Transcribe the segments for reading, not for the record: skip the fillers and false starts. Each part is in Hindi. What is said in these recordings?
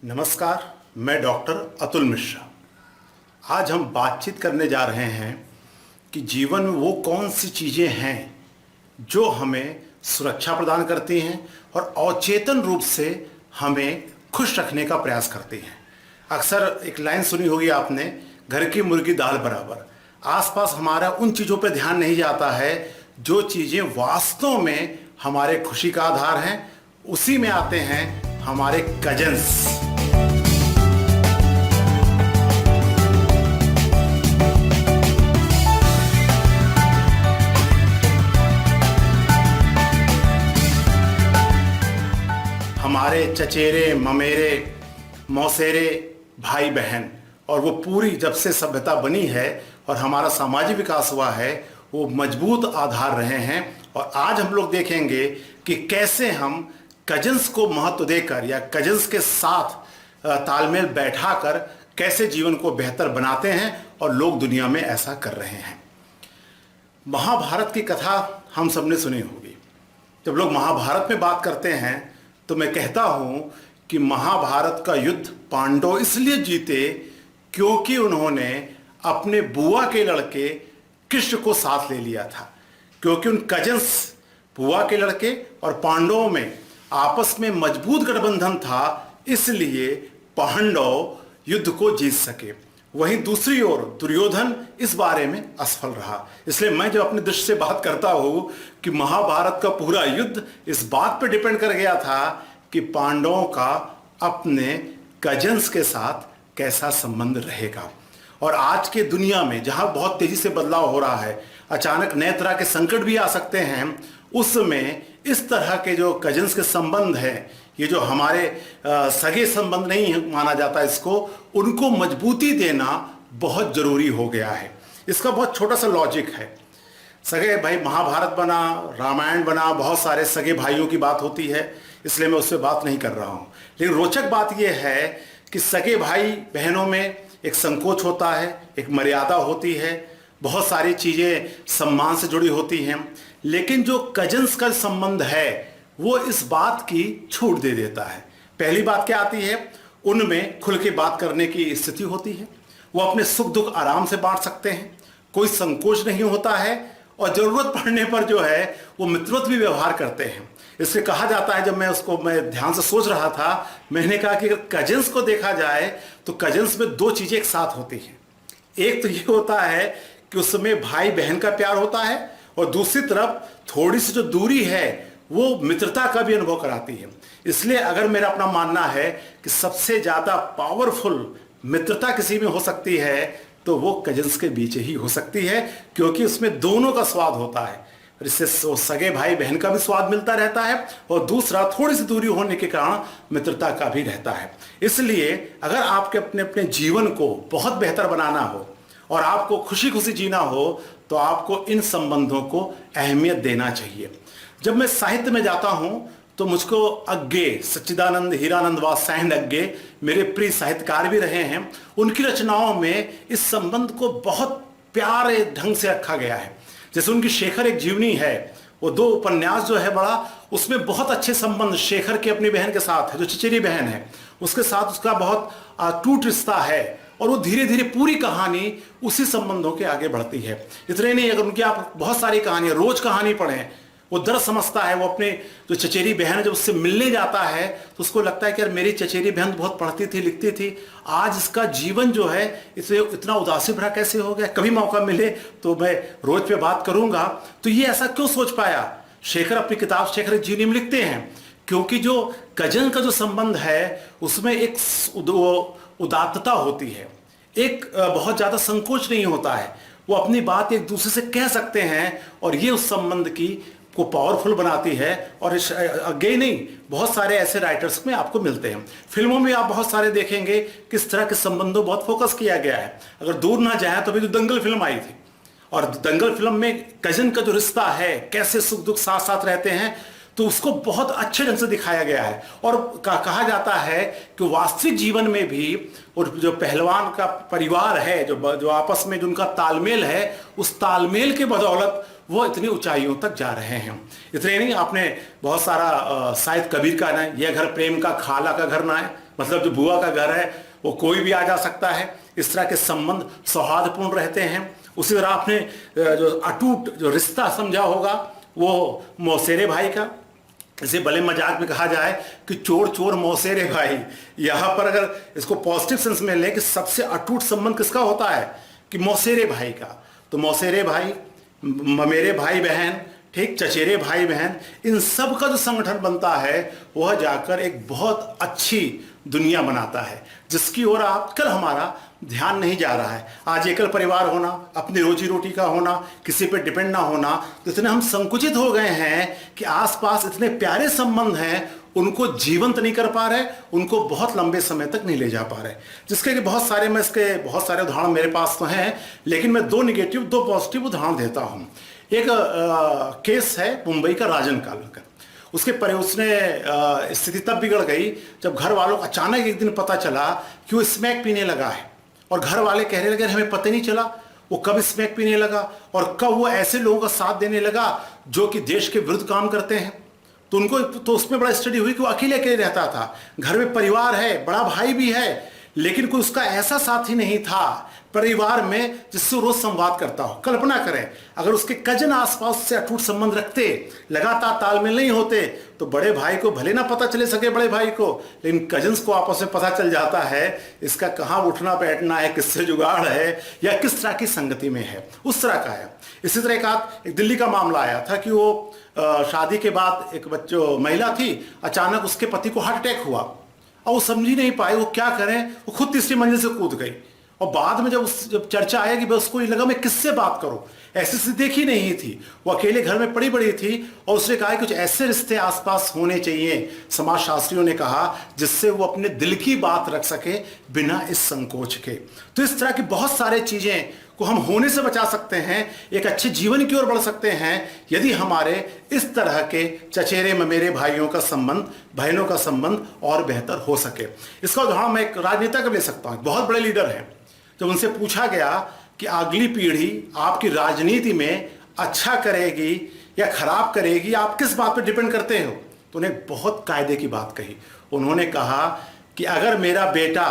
नमस्कार। मैं डॉक्टर अतुल मिश्रा। आज हम बातचीत करने जा रहे हैं कि जीवन में वो कौन सी चीज़ें हैं जो हमें सुरक्षा प्रदान करती हैं और अवचेतन रूप से हमें खुश रखने का प्रयास करती हैं। अक्सर एक लाइन सुनी होगी आपने, घर की मुर्गी दाल बराबर। आसपास हमारा उन चीज़ों पर ध्यान नहीं जाता है जो चीज़ें वास्तव में हमारे खुशी का आधार हैं। उसी में आते हैं हमारे कजन्स। हमारे चचेरे, ममेरे, मौसेरे, भाई बहन, और वो पूरी जब से सभ्यता बनी है और हमारा सामाजिक विकास हुआ है, वो मजबूत आधार रहे हैं। और आज हम लोग देखेंगे कि कैसे हम कजन्स को महत्व देकर या कजन्स के साथ तालमेल बैठाकर कैसे जीवन को बेहतर बनाते हैं, और लोग दुनिया में ऐसा कर रहे हैं। महाभारत की कथा हम सबने सुनी होगी। जब लोग महाभारत में बात करते हैं तो मैं कहता हूं कि महाभारत का युद्ध पांडव इसलिए जीते क्योंकि उन्होंने अपने बुआ के लड़के कृष्ण को साथ ले लिया था। क्योंकि उन कजन्स, बुआ के लड़के और पांडवों में आपस में मजबूत गठबंधन था, इसलिए पांडव युद्ध को जीत सके। वहीं दूसरी ओर दुर्योधन इस बारे में असफल रहा। इसलिए मैं जब अपनी दृष्टि से बात करता हूं कि महाभारत का पूरा युद्ध इस बात पर डिपेंड कर गया था कि पांडवों का अपने कजन्स के साथ कैसा संबंध रहेगा। और आज के दुनिया में जहां बहुत तेजी से बदलाव हो रहा है, अचानक नए तरह के संकट भी आ सकते हैं, उसमें इस तरह के जो कजन्स के संबंध हैं, ये जो हमारे सगे संबंध नहीं माना जाता इसको, उनको मजबूती देना बहुत जरूरी हो गया है। इसका बहुत छोटा सा लॉजिक है। सगे भाई, महाभारत बना, रामायण बना, बहुत सारे सगे भाइयों की बात होती है, इसलिए मैं उससे बात नहीं कर रहा हूँ। लेकिन रोचक बात यह है कि सगे भाई बहनों में एक संकोच होता है, एक मर्यादा होती है, बहुत सारी चीज़ें सम्मान से जुड़ी होती हैं। लेकिन जो कजन्स का संबंध है वो इस बात की छूट दे देता है। पहली बात क्या आती है, उनमें खुल के बात करने की स्थिति होती है। वो अपने सुख दुख आराम से बांट सकते हैं, कोई संकोच नहीं होता है, और ज़रूरत पड़ने पर जो है वो मित्रवत भी व्यवहार करते हैं। इससे कहा जाता है, जब मैं ध्यान से सोच रहा था, मैंने कहा कि अगर कजन्स को देखा जाए तो कजन्स में दो चीज़ें एक साथ होती हैं। एक तो ये होता है कि उसमें भाई बहन का प्यार होता है, और दूसरी तरफ थोड़ी सी जो दूरी है वो मित्रता का भी अनुभव कराती है। इसलिए अगर मेरा अपना मानना है कि सबसे ज़्यादा पावरफुल मित्रता किसी में हो सकती है तो वो कजन्स के बीच ही हो सकती है, क्योंकि उसमें दोनों का स्वाद होता है। इससे सगे भाई बहन का भी स्वाद मिलता रहता है, और दूसरा थोड़ी सी दूरी होने के कारण मित्रता का भी रहता है। इसलिए अगर आपके अपने अपने जीवन को बहुत बेहतर बनाना हो और आपको खुशी खुशी जीना हो तो आपको इन संबंधों को अहमियत देना चाहिए। जब मैं साहित्य में जाता हूं तो मुझको अग्गे सच्चिदानंद हीरानंद वात्स्यायन अग्गे मेरे प्रिय साहित्यकार भी रहे हैं। उनकी रचनाओं में इस संबंध को बहुत प्यारे ढंग से रखा गया है। जैसे उनकी शेखर एक जीवनी है, वो दो उपन्यास जो है बड़ा, उसमें बहुत अच्छे संबंध शेखर की अपनी बहन के साथ है, जो चचेरी बहन है, उसके साथ उसका बहुत टूट रिश्ता है, और वो धीरे धीरे पूरी कहानी उसी संबंधों के आगे बढ़ती है। इतने नहीं, अगर उनकी आप बहुत सारी कहानियां रोज कहानी पढ़ें, वो दर्द समझता है। वो अपने जो चचेरी बहन जब उससे मिलने जाता है तो उसको लगता है कि यार मेरी चचेरी बहन बहुत पढ़ती थी, लिखती थी, आज इसका जीवन जो है इसे इतना उदासी भरा कैसे हो गया। कभी मौका मिले तो मैं रोज पे बात करूंगा। तो ये ऐसा क्यों सोच पाया? शेखर अपनी किताब शेखर जीवनी में लिखते हैं, क्योंकि जो कजन का जो संबंध है उसमें एक उदात्तता होती है, एक बहुत ज़्यादा संकोच नहीं होता है। वो अपनी बात एक दूसरे से कह सकते हैं, और ये उस संबंध की को पावरफुल बनाती है। और अगे नहीं, बहुत सारे ऐसे राइटर्स में आपको मिलते हैं। फिल्मों में आप बहुत सारे देखेंगे किस तरह के संबंधों बहुत फोकस किया गया है। अगर दूर ना जाए तो अभी जो दंगल फिल्म आई थी, और दंगल फिल्म में कजन का जो रिश्ता है, कैसे सुख दुख साथ साथ रहते हैं, तो उसको बहुत अच्छे ढंग से दिखाया गया है। और कहा जाता है कि वास्तविक जीवन में भी और जो पहलवान का परिवार है, जो आपस में जो उनका तालमेल है, उस तालमेल के बदौलत वो इतनी ऊंचाइयों तक जा रहे हैं। इतने नहीं, आपने बहुत सारा शायद कबीर का ना, यह घर प्रेम का खाला का घर ना है, मतलब जो बुआ का घर है वो कोई भी आ जा सकता है। इस तरह के संबंध सौहार्दपूर्ण रहते हैं। उसी तरह आपने जो अटूट जो रिश्ता समझा होगा वो मौसेरे भाई का, इसे भले मजाक में कहा जाए कि चोर चोर मौसेरे भाई। यहाँ पर अगर इसको पॉजिटिव सेंस में लें कि सबसे अटूट संबंध किसका होता है कि मौसेरे भाई का। तो मौसेरे भाई, मेरे भाई बहन, ठीक, चचेरे भाई बहन, इन सब का जो संगठन बनता है वह जाकर एक बहुत अच्छी दुनिया बनाता है जिसकी ओर आजकल हमारा ध्यान नहीं जा रहा है। आज एकल परिवार होना, अपनी रोजी रोटी का होना, किसी पे डिपेंड ना होना, तो इतने हम संकुचित हो गए हैं कि आसपास इतने प्यारे संबंध हैं उनको जीवंत नहीं कर पा रहे, उनको बहुत लंबे समय तक नहीं ले जा पा रहे। जिसके कि बहुत सारे उदाहरण मेरे पास तो हैं, लेकिन मैं 2 निगेटिव 2 पॉजिटिव उदाहरण देता हूं। एक केस है मुंबई का राजन काल का। उसने स्थिति तब बिगड़ गई जब घर वालों को अचानक एक दिन पता चला कि वो स्मैक पीने लगा है, और घर वाले कहने लगे हमें पता नहीं चला वो कब स्मैक पीने लगा और कब वो ऐसे लोगों का साथ देने लगा जो कि देश के विरुद्ध काम करते हैं। तो उसमें बड़ा स्टडी हुई कि वो अकेले अकेले रहता था, घर में परिवार है, बड़ा भाई भी है, लेकिन कोई उसका ऐसा साथी नहीं था परिवार में जिससे रोज संवाद करता हो। कल्पना करें अगर उसके कजन आसपास से अटूट संबंध रखते, लगातार तालमेल नहीं होते, तो बड़े भाई को भले ना पता चले सके बड़े भाई को, लेकिन कजन्स को आपस में पता चल जाता है इसका कहाँ उठना बैठना है, किससे जुगाड़ है या किस तरह की संगति में है, उस तरह का है। इसी तरह एक दिल्ली का मामला आया था कि वो शादी के बाद एक महिला थी, अचानक उसके पति को हार्ट अटैक हुआ और वो समझ ही नहीं पाए वो क्या करें, वो खुद तीसरी मंजिल से कूद गई। और बाद में जब चर्चा आया कि बस उसको लगा मैं किससे बात करूं, ऐसी स्थिति देखी नहीं थी, वो अकेले घर में पड़ी बड़ी थी और उसने कहा कुछ ऐसे रिश्ते आसपास होने चाहिए, समाज शास्त्रियों ने कहा, जिससे वो अपने दिल की बात रख सके बिना इस संकोच के। तो इस तरह की बहुत सारे चीजें को हम होने से बचा सकते हैं, एक अच्छे जीवन की ओर बढ़ सकते हैं यदि हमारे इस तरह के चचेरे ममेरे भाइयों का संबंध, बहनों का संबंध और बेहतर हो सके। इसका उदाहरण मैं एक राजनेता का ले सकता हूं, बहुत बड़े लीडर हैं। जब उनसे पूछा गया कि अगली पीढ़ी आपकी राजनीति में अच्छा करेगी या खराब करेगी, आप किस बात पर डिपेंड करते हो, तो उन्हें बहुत कायदे की बात कही। उन्होंने कहा कि अगर मेरा बेटा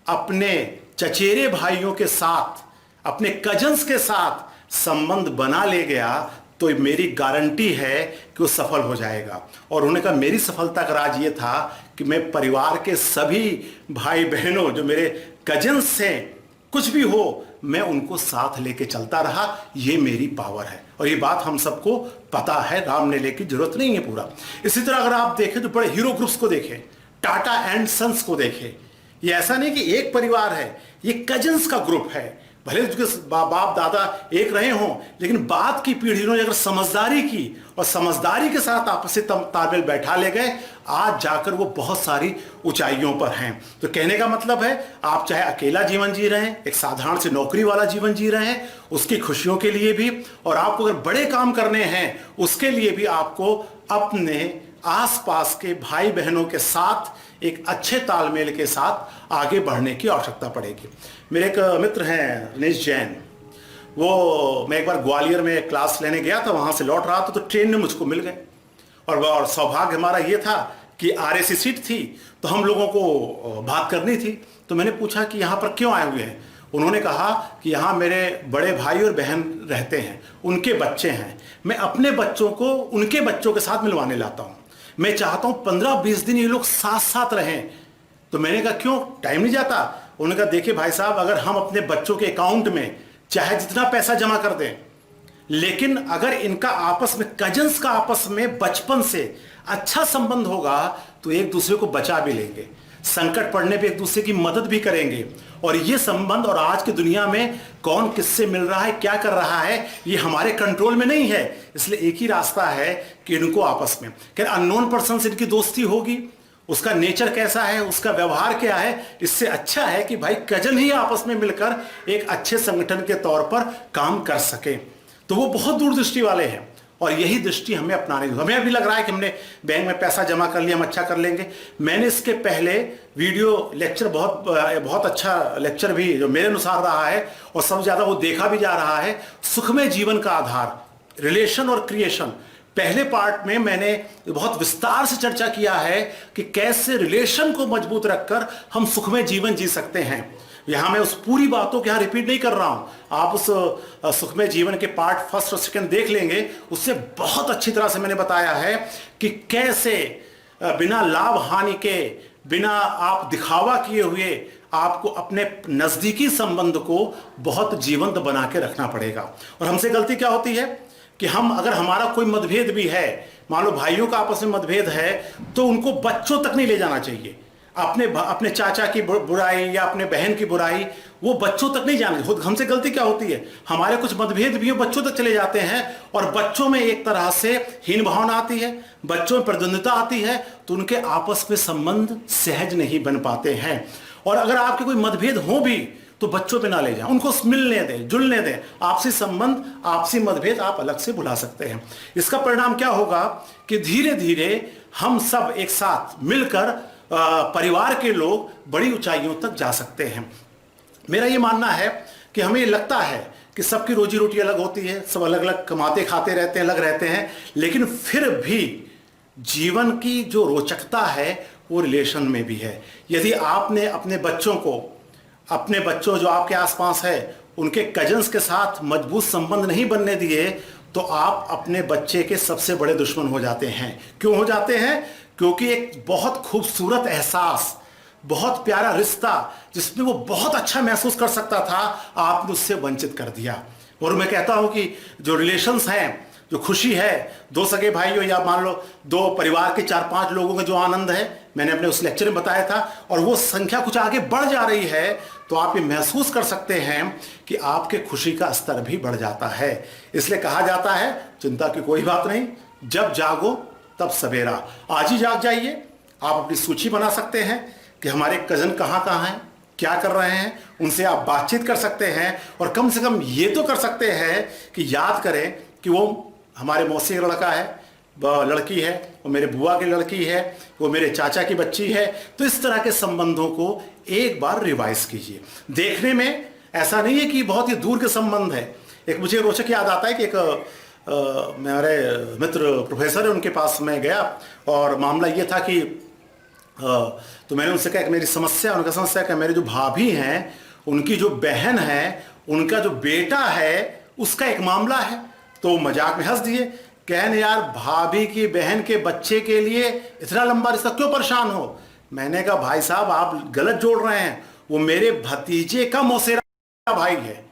अपने चचेरे भाइयों के साथ, अपने कजन्स के साथ संबंध बना ले गया तो मेरी गारंटी है कि वो सफल हो जाएगा। और उन्होंने कहा मेरी सफलता का राज ये था कि मैं परिवार के सभी भाई बहनों जो मेरे कजन्स हैं, कुछ भी हो मैं उनको साथ लेके चलता रहा, ये मेरी पावर है। और ये बात हम सबको पता है, राम ने लेके जरूरत नहीं है पूरा। इसी तरह अगर आप देखें तो बड़े हीरो ग्रुप्स को देखें, टाटा एंड सन्स को देखें, ये ऐसा नहीं कि एक परिवार है, ये कजन्स का ग्रुप है। भले उसके बाप दादा एक रहे हों, लेकिन बाद की पीढ़ियों ने अगर समझदारी की और समझदारी के साथ आपसी तालमेल बैठा ले गए, आज जाकर वो बहुत सारी ऊंचाइयों पर हैं। तो कहने का मतलब है आप चाहे अकेला जीवन जी रहे हैं, एक साधारण से नौकरी वाला जीवन जी रहे हैं, उसकी खुशियों के लिए भी, और आपको अगर बड़े काम करने हैं उसके लिए भी आपको अपने आसपास के भाई बहनों के साथ एक अच्छे तालमेल के साथ आगे बढ़ने की आवश्यकता पड़ेगी। मेरे एक मित्र हैं रमेश जैन, वो मैं एक बार ग्वालियर में क्लास लेने गया था, वहां से लौट रहा था तो ट्रेन में मुझको मिल गए, और सौभाग्य हमारा ये था कि RAC सीट थी, तो हम लोगों को बात करनी थी। तो मैंने पूछा कि यहाँ पर क्यों आए हुए हैं। उन्होंने कहा कि यहाँ मेरे बड़े भाई और बहन रहते हैं, उनके बच्चे हैं, मैं अपने बच्चों को उनके बच्चों के साथ मिलवाने लाता हूँ, मैं चाहता हूँ 15-20 दिन ये लोग साथ साथ रहें। तो मैंने कहा क्यों, टाइम नहीं जाता? उन्होंने कहा देखिए भाई साहब, अगर हम अपने बच्चों के अकाउंट में चाहे जितना पैसा जमा कर दें, लेकिन अगर इनका आपस में, कजन्स का आपस में बचपन से अच्छा संबंध होगा तो एक दूसरे को बचा भी लेंगे, संकट पड़ने पे एक दूसरे की मदद भी करेंगे। और ये संबंध, और आज की दुनिया में कौन किससे मिल रहा है, क्या कर रहा है, ये हमारे कंट्रोल में नहीं है। इसलिए एक ही रास्ता है कि इनको आपस में, क्या अननोन पर्सन से इनकी दोस्ती होगी, उसका नेचर कैसा है, उसका व्यवहार क्या है, इससे अच्छा है कि भाई कजन ही आपस में मिलकर एक अच्छे संगठन के तौर पर काम कर सके। तो वो बहुत दूरदृष्टि वाले हैं और यही दृष्टि हमें अपनानी होगी। हमें अभी लग रहा है कि हमने बैंक में पैसा जमा कर लिया, हम अच्छा कर लेंगे। मैंने इसके पहले वीडियो लेक्चर, बहुत अच्छा लेक्चर भी जो मेरे अनुसार रहा है और सबसे ज़्यादा वो देखा भी जा रहा है, सुखमय जीवन का आधार, रिलेशन और क्रिएशन, पहले पार्ट में मैंने बहुत विस्तार से चर्चा किया है कि कैसे रिलेशन को मजबूत रखकर हम सुखमय जीवन जी सकते हैं। यहां मैं उस पूरी बातों को यहां रिपीट नहीं कर रहा हूं, आप उस सुखमय जीवन के पार्ट फर्स्ट और सेकंड देख लेंगे। उससे बहुत अच्छी तरह से मैंने बताया है कि कैसे बिना लाभ हानि के, बिना आप दिखावा किए हुए आपको अपने नजदीकी संबंध को बहुत जीवंत बना के रखना पड़ेगा। और हमसे गलती क्या होती है कि हम, अगर हमारा कोई मतभेद भी है, मान लो भाइयों का आपस में मतभेद है, तो उनको बच्चों तक नहीं ले जाना चाहिए। अपने चाचा की बुराई या अपने बहन की बुराई वो बच्चों तक नहीं जाने। हमसे गलती क्या होती है, हमारे कुछ मतभेद भी बच्चों तक चले जाते हैं और बच्चों में एक तरह से हीन भावना आती है, बच्चों में प्रतिद्वंदिता आती है, तो उनके आपस में संबंध सहज नहीं बन पाते हैं। और अगर आपके कोई मतभेद हो भी तो बच्चों पे ना ले जाएं, उनको मिलने दें, जुलने दें। आपसी संबंध, आपसी मतभेद आप अलग से भुला सकते हैं। इसका परिणाम क्या होगा कि धीरे धीरे हम सब एक साथ मिलकर परिवार के लोग बड़ी ऊंचाइयों तक जा सकते हैं। मेरा ये मानना है कि हमें लगता है कि सबकी रोजी रोटी अलग होती है, सब अलग अलग कमाते खाते रहते हैं, अलग रहते हैं, लेकिन फिर भी जीवन की जो रोचकता है वो रिलेशन में भी है। यदि आपने अपने बच्चों जो आपके आसपास है, उनके कजन्स के साथ मजबूत संबंध नहीं बनने दिए, तो आप अपने बच्चे के सबसे बड़े दुश्मन हो जाते हैं। क्यों हो जाते हैं? क्योंकि एक बहुत खूबसूरत एहसास, बहुत प्यारा रिश्ता जिसमें वो बहुत अच्छा महसूस कर सकता था, आपने उससे वंचित कर दिया। और मैं कहता हूं कि जो रिलेशंस हैं, जो खुशी है, दो सगे भाइयों या मान लो दो परिवार के 4-5 लोगों का जो आनंद है, मैंने अपने उस लेक्चर में बताया था, और वो संख्या कुछ आगे बढ़ जा रही है, तो आप ये महसूस कर सकते हैं कि आपके खुशी का स्तर भी बढ़ जाता है। इसलिए कहा जाता है, चिंता की कोई बात नहीं, जब जागो तब सवेरा। आज ही जाग जाइए। आप अपनी सूची बना सकते हैं कि हमारे कजन कहाँ कहाँ हैं, क्या कर रहे हैं, उनसे आप बातचीत कर सकते हैं। और कम से कम ये तो कर सकते हैं कि याद करें कि वो हमारे मौसी का लड़का है, लड़की है, वो मेरे बुआ की लड़की है, वो मेरे चाचा की बच्ची है। तो इस तरह के संबंधों को एक बार रिवाइज कीजिए। देखने में ऐसा नहीं है कि बहुत ही दूर के संबंध है। एक मुझे रोचक याद आता है कि एक मेरे मित्र प्रोफेसर है, उनके पास मैं गया और मामला ये था कि तो मैंने उनसे कहा कि मेरी समस्या, उनका समस्या कि मेरे जो भाभी हैं, उनकी जो बहन है, उनका जो बेटा है, उसका एक मामला है। तो मजाक में हंस दिए, कहने यार भाभी की बहन के बच्चे के लिए इतना लंबा रिश्ता क्यों परेशान हो। मैंने कहा भाई साहब आप गलत जोड़ रहे हैं, वो मेरे भतीजे का मौसेरा भाई है।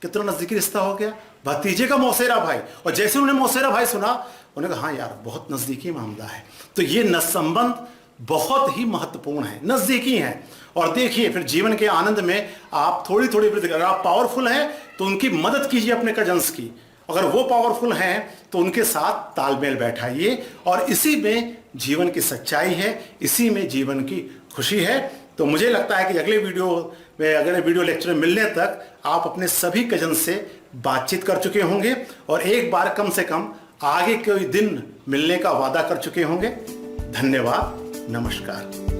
कितना नजदीकी रिश्ता हो गया, भतीजे का मौसेरा भाई। और जैसे उन्होंने मौसेरा भाई सुना, उन्होंने कहा हाँ यार बहुत नजदीकी मामला है। तो ये संबंध बहुत ही महत्वपूर्ण है, नजदीकी हैं। और देखिए फिर जीवन के आनंद में आप थोड़ी थोड़ी, अगर आप पावरफुल हैं तो उनकी मदद कीजिए अपने कजन्स की, अगर वो पावरफुल हैं तो उनके साथ तालमेल बैठाइए। और इसी में जीवन की सच्चाई है, इसी में जीवन की खुशी है। तो मुझे लगता है कि अगले वीडियो लेक्चर में मिलने तक आप अपने सभी कजन से बातचीत कर चुके होंगे और एक बार कम से कम आगे कोई दिन मिलने का वादा कर चुके होंगे। धन्यवाद, नमस्कार।